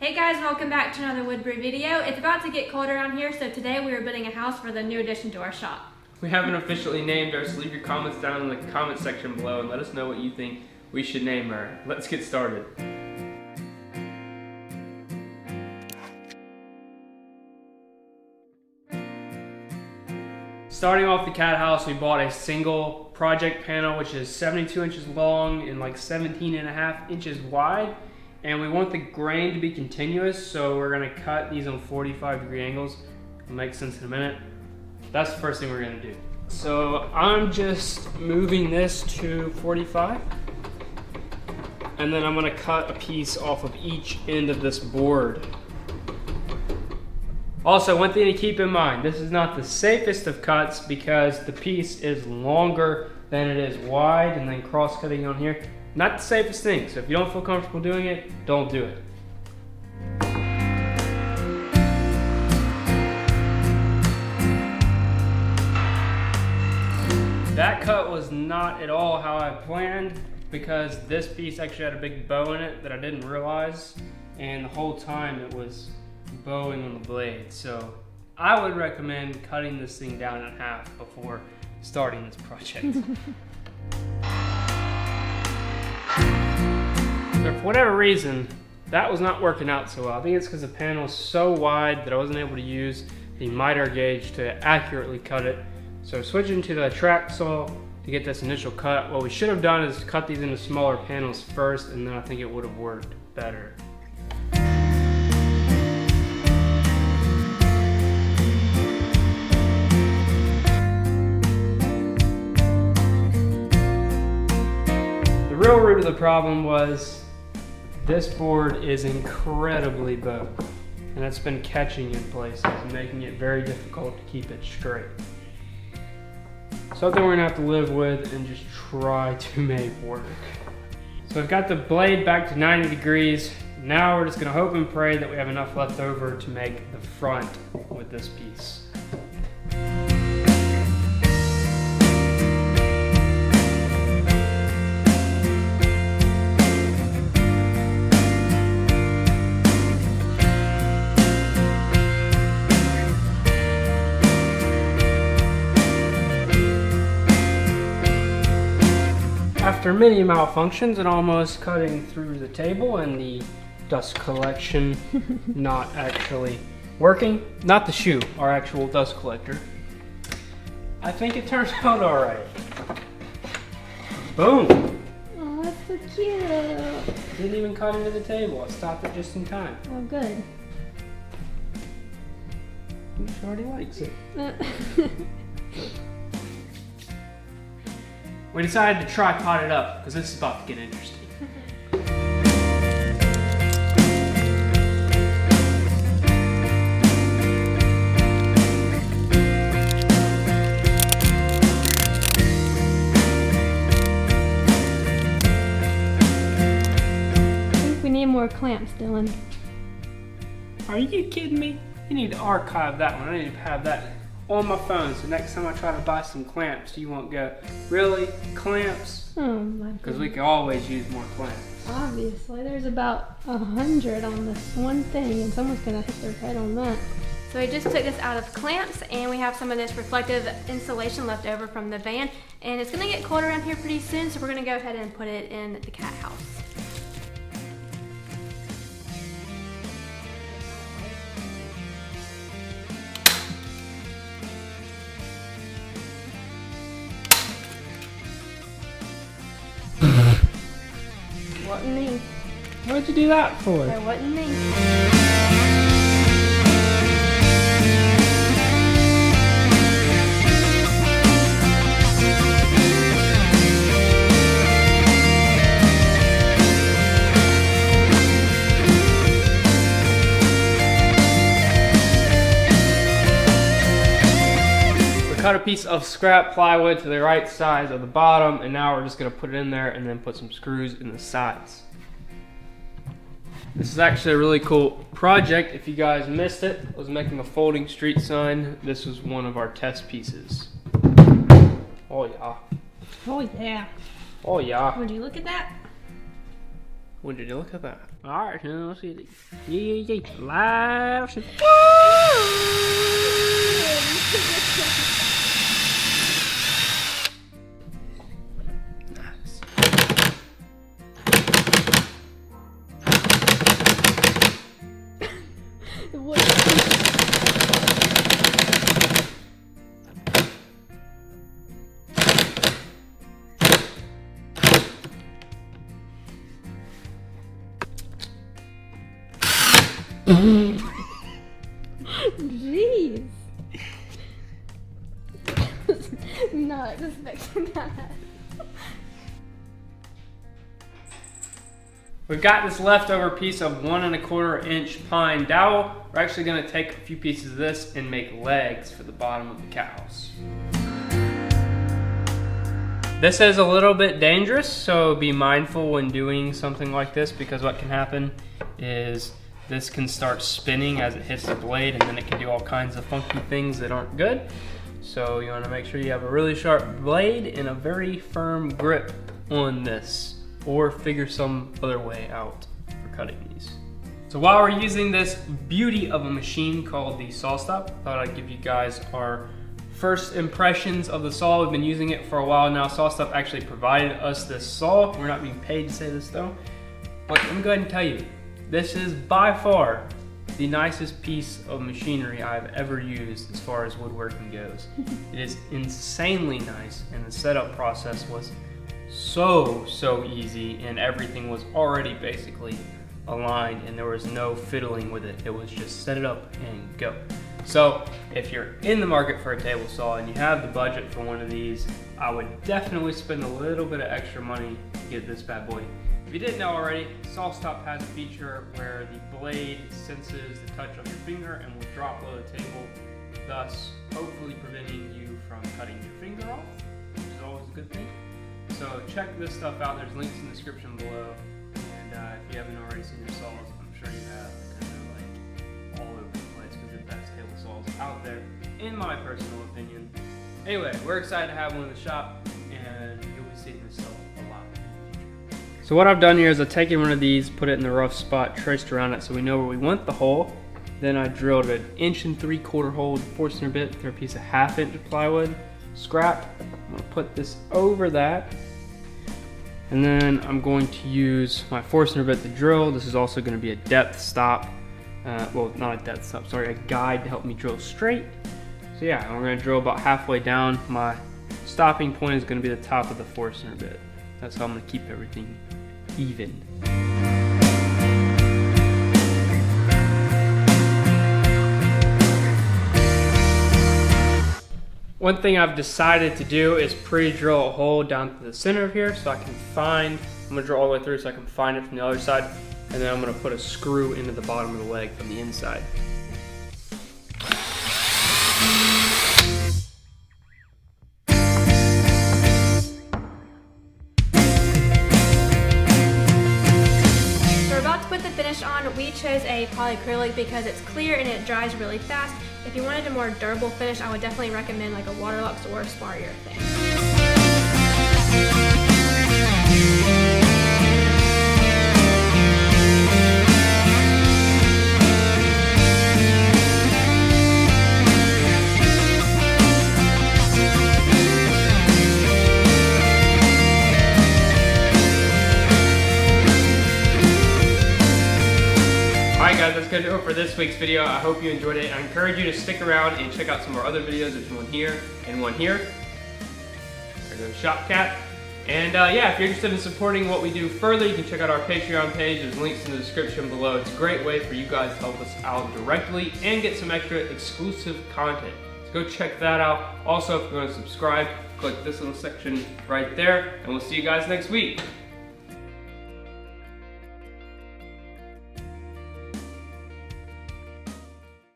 Hey guys, welcome back to another Woodbrew video. It's about to get cold around here, so today we are building a house for the new addition to our shop. We haven't officially named her, so leave your comments down in the comment section below and let us know what you think we should name her. Let's get started. Starting off the cat house, we bought a single project panel which is 72 inches long and like 17.5 inches wide. And we want the grain to be continuous, so we're gonna cut these on 45-degree angles. It'll make sense in a minute. That's the first thing we're gonna do. So I'm just moving this to 45. And then I'm gonna cut a piece off of each end of this board. Also, one thing to keep in mind, this is not the safest of cuts because the piece is longer than it is wide, and then cross-cutting on here. Not the safest thing, so if you don't feel comfortable doing it, don't do it. That cut was not at all how I planned because this piece actually had a big bow in it that I didn't realize, and the whole time it was bowing on the blade. So I would recommend cutting this thing down in half before starting this project. So for whatever reason, that was not working out so well. I think it's because the panel is so wide that I wasn't able to use the miter gauge to accurately cut it. So switching to the track saw to get this initial cut, what we should have done is cut these into smaller panels first, and then I think it would have worked better. The real root of the problem was this board is incredibly bowed, and it's been catching in places, making it very difficult to keep it straight. Something we're gonna have to live with and just try to make work. So I've got the blade back to 90 degrees. Now we're just gonna hope and pray that we have enough left over to make the front with this piece. After many malfunctions and almost cutting through the table and the dust collection not actually working, not the shoe, our actual dust collector, I think it turned out all right. Boom! Oh, that's so cute. Didn't even cut into the table. I stopped it just in time. Oh, good. She already likes it. We decided to tripod it up because this is about to get interesting. I think we need more clamps, Dylan. Are you kidding me? You need to archive that one. I need to have that on my phone, so next time I try to buy some clamps, you won't go, really? Clamps? Oh my god. Because we can always use more clamps. Obviously, there's about 100 on this one thing, and someone's gonna hit their head on that. So we just took this out of clamps, and we have some of this reflective insulation left over from the van, and it's gonna get cold around here pretty soon, so we're gonna go ahead and put it in the cat house. Wasn't me. What'd you do that for? That wasn't me. We cut a piece of scrap plywood to the right size of the bottom, and now we're just gonna put it in there and then put some screws in the sides. This is actually a really cool project. If you guys missed it, I was making a folding street sign. This was one of our test pieces. Oh yeah. Oh yeah. Oh yeah. Would you look at that? What did you look at that? Alright, let's see it. Yeah. Live. Nice. Jeez. Not expecting that. We've got this leftover piece of 1 1/4 inch pine dowel. We're actually gonna take a few pieces of this and make legs for the bottom of the cat house. This is a little bit dangerous, so be mindful when doing something like this, because what can happen is this can start spinning as it hits the blade, and then it can do all kinds of funky things that aren't good. So you want to make sure you have a really sharp blade and a very firm grip on this, or figure some other way out for cutting these. So while we're using this beauty of a machine called the SawStop, I thought I'd give you guys our first impressions of the saw. We've been using it for a while now. SawStop actually provided us this saw. We're not being paid to say this though, but let me go ahead and tell you, this is by far the nicest piece of machinery I've ever used as far as woodworking goes. It is insanely nice, and the setup process was so easy, and everything was already basically aligned, and there was no fiddling with it. It was just set it up and go. So if you're in the market for a table saw and you have the budget for one of these, I would definitely spend a little bit of extra money to get this bad boy. If you didn't know already, SawStop has a feature where the blade senses the touch of your finger and will drop below the table, thus hopefully preventing you from cutting your finger off, which is always a good thing. So check this stuff out. There's links in the description below, and if you haven't already seen your saws, I'm sure you have, because they're like all over the place, because they're the best table saws out there, in my personal opinion. Anyway, we're excited to have one in the shop, and you'll be seeing this stuff a lot. So what I've done here is I've taken one of these, put it in the rough spot, traced around it so we know where we want the hole. Then I drilled an 1 3/4 hole with a Forstner bit through a piece of 1/2 inch plywood scrap. I'm gonna put this over that. And then I'm going to use my Forstner bit to drill. This is also gonna be a depth stop. Well, not a depth stop, sorry, a guide to help me drill straight. So yeah, we're gonna drill about halfway down. My stopping point is gonna be the top of the Forstner bit. That's how I'm gonna keep everything even. One thing I've decided to do is pre-drill a hole down to the center of here so I can find, I'm gonna drill all the way through so I can find it from the other side, and then I'm gonna put a screw into the bottom of the leg from the inside. We chose a polyacrylic because it's clear and it dries really fast. If you wanted a more durable finish, I would definitely recommend like a Waterlux or a Spar-Your thing. Alright guys, that's going to do it for this week's video. I hope you enjoyed it. I encourage you to stick around and check out some of our other videos. There's one here and one here. There's a shop cat. And yeah, if you're interested in supporting what we do further, you can check out our Patreon page. There's links in the description below. It's a great way for you guys to help us out directly and get some extra exclusive content. So go check that out. Also, if you're going to subscribe, click this little section right there, and we'll see you guys next week.